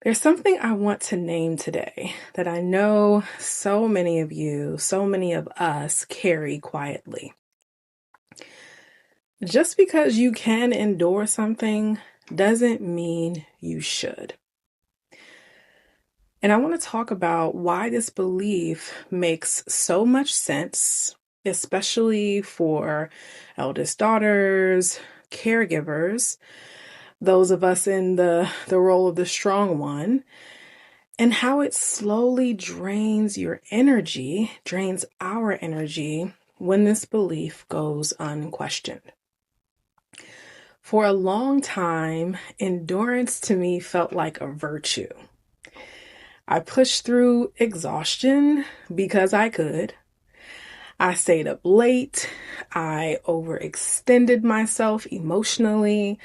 There's something I want to name today that I know so many of you, so many of us carry quietly. Just because you can endure something doesn't mean you should. And I want to talk about why this belief makes so much sense, especially for eldest daughters, caregivers, those of us in the role of the strong one, and how it slowly drains our energy when this belief goes unquestioned. For a long time, endurance to me felt like a virtue. I pushed through exhaustion because I could. I stayed up late. I overextended myself emotionally.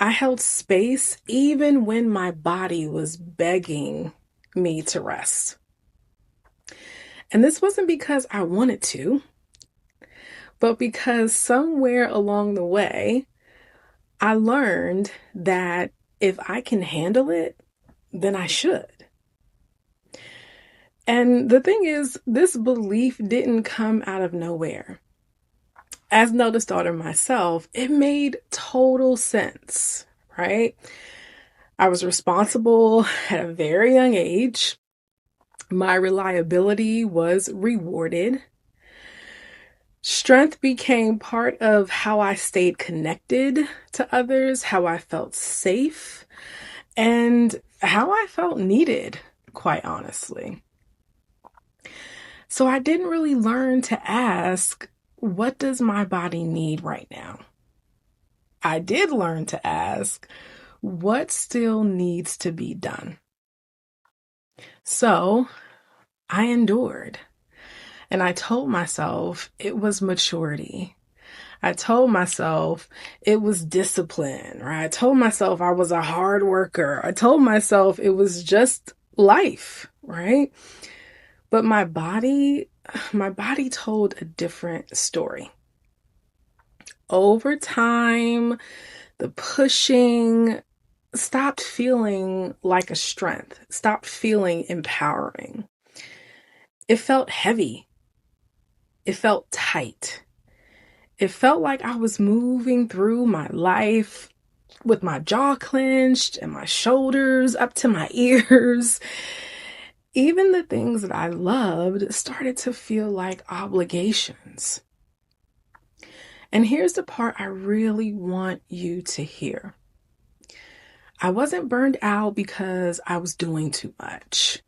I held space even when my body was begging me to rest. And this wasn't because I wanted to, but because somewhere along the way, I learned that if I can handle it, then I should. And the thing is, this belief didn't come out of nowhere. As an eldest daughter myself, it made total sense, right? I was responsible at a very young age. My reliability was rewarded. Strength became part of how I stayed connected to others, how I felt safe, and how I felt needed, quite honestly. So I didn't really learn to ask, what does my body need right now? I did learn to ask, what still needs to be done? So I endured. And I told myself it was maturity. I told myself it was discipline, right? I told myself I was a hard worker. I told myself it was just life, right? But my body told a different story. Over time, the pushing stopped feeling like a strength, stopped feeling empowering. It felt heavy. It felt tight. It felt like I was moving through my life with my jaw clenched and my shoulders up to my ears. Even the things that I loved started to feel like obligations. And here's the part I really want you to hear. I wasn't burned out because I was doing too much,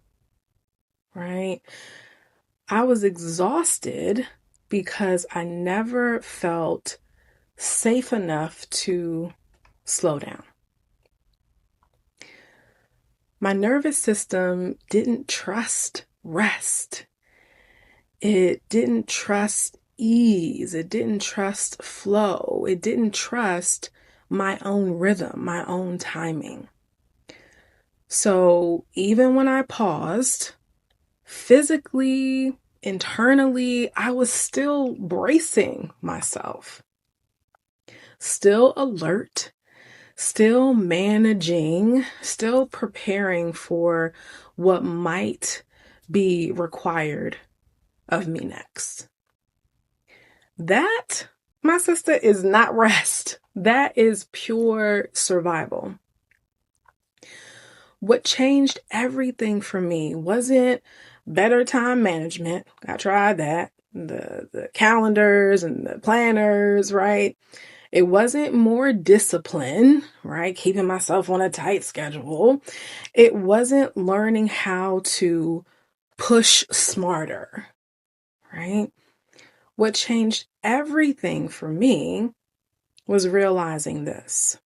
right? I was exhausted because I never felt safe enough to slow down. My nervous system didn't trust rest. It didn't trust ease. It didn't trust flow. It didn't trust my own rhythm, my own timing. So even when I paused, physically, internally, I was still bracing myself, still alert, still managing, still preparing for what might be required of me next. That, my sister, is not rest. That is pure survival. What changed everything for me wasn't better time management. I tried that. The calendars and the planners, right? It wasn't more discipline, right? Keeping myself on a tight schedule. It wasn't learning how to push smarter, right? What changed everything for me was realizing this.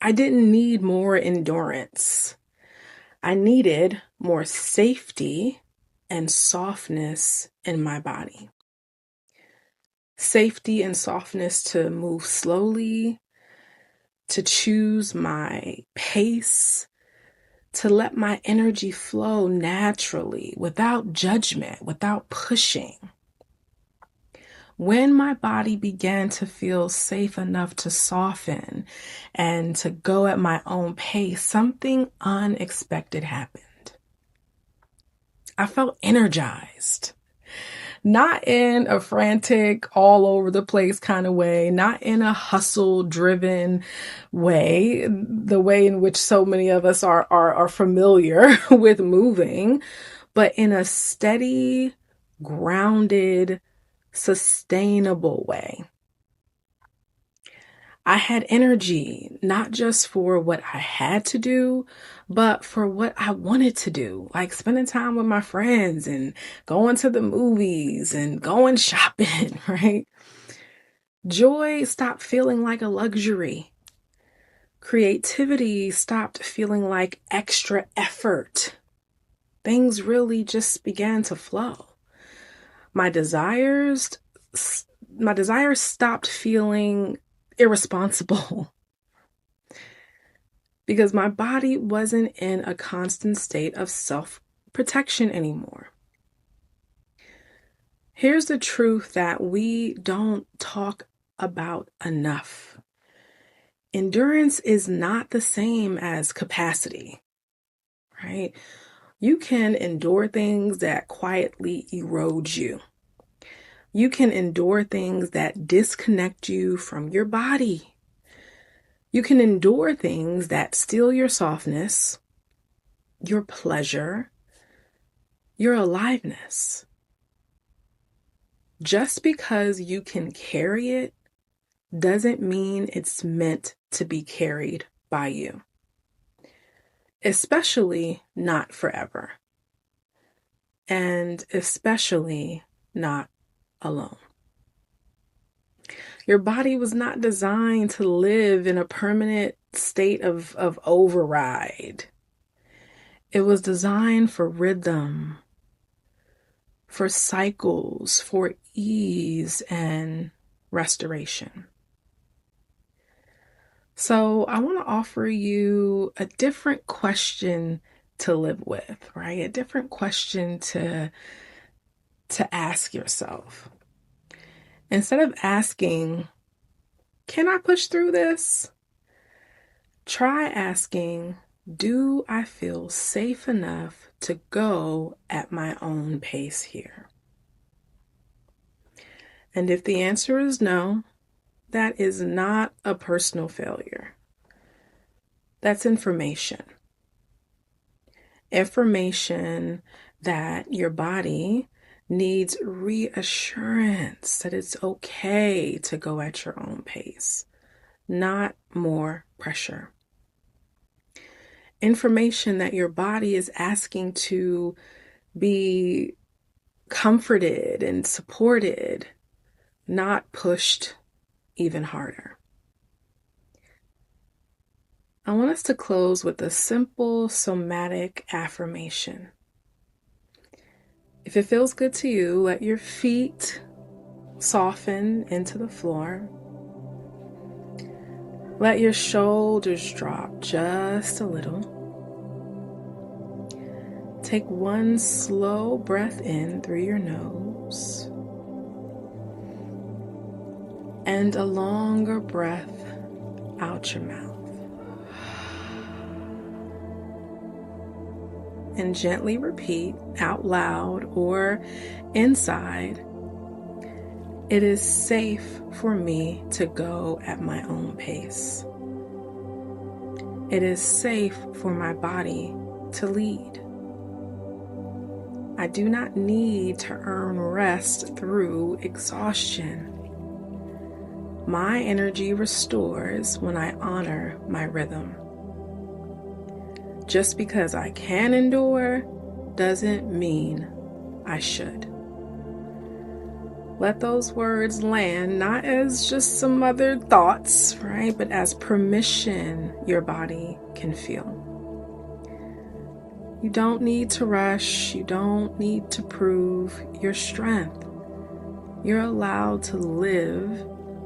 I didn't need more endurance. I needed more safety and softness in my body. Safety and softness to move slowly, to choose my pace, to let my energy flow naturally, without judgment, without pushing. When my body began to feel safe enough to soften and to go at my own pace, something unexpected happened. I felt energized. Not in a frantic, all over the place kind of way, not in a hustle driven way, the way in which so many of us are familiar with moving, but in a steady, grounded, sustainable way. I had energy, not just for what I had to do, but for what I wanted to do, like spending time with my friends and going to the movies and going shopping, right? Joy stopped feeling like a luxury. Creativity stopped feeling like extra effort. Things really just began to flow. My desires stopped feeling irresponsible because my body wasn't in a constant state of self-protection anymore. Here's the truth that we don't talk about enough. Endurance is not the same as capacity, right? You can endure things that quietly erode you. You can endure things that disconnect you from your body. You can endure things that steal your softness, your pleasure, your aliveness. Just because you can carry it doesn't mean it's meant to be carried by you. Especially not forever. And especially not alone. Your body was not designed to live in a permanent state of override. It was designed for rhythm, for cycles, for ease and restoration. So I want to offer you a different question to live with, right? A different question to ask yourself. Instead of asking, can I push through this? Try asking, do I feel safe enough to go at my own pace here? And if the answer is no, that is not a personal failure. That's information. Information that your body needs reassurance that it's okay to go at your own pace, not more pressure. Information that your body is asking to be comforted and supported, not pushed even harder. I want us to close with a simple somatic affirmation. If it feels good to you, let your feet soften into the floor. Let your shoulders drop just a little. Take one slow breath in through your nose and a longer breath out your mouth. And gently repeat out loud or inside, it is safe for me to go at my own pace. It is safe for my body to lead. I do not need to earn rest through exhaustion. My energy restores when I honor my rhythm. Just because I can endure doesn't mean I should. Let those words land not as just some other thoughts, right? But as permission your body can feel. You don't need to rush. You don't need to prove your strength. You're allowed to live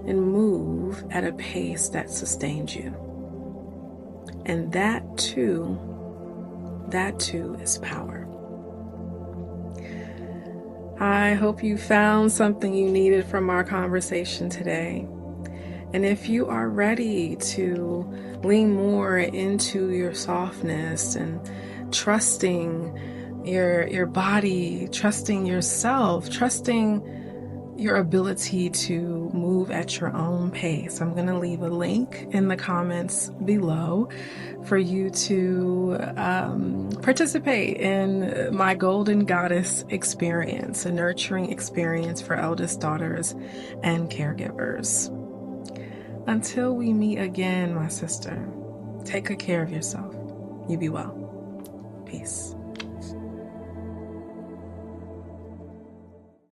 and move at a pace that sustains you. And that too is power. I hope you found something you needed from our conversation today. And if you are ready to lean more into your softness and trusting your body, trusting yourself, trusting your ability to move at your own pace, I'm going to leave a link in the comments below for you to participate in my Golden Goddess experience, a nurturing experience for eldest daughters and caregivers. Until we meet again, my sister, take good care of yourself. You be well. Peace.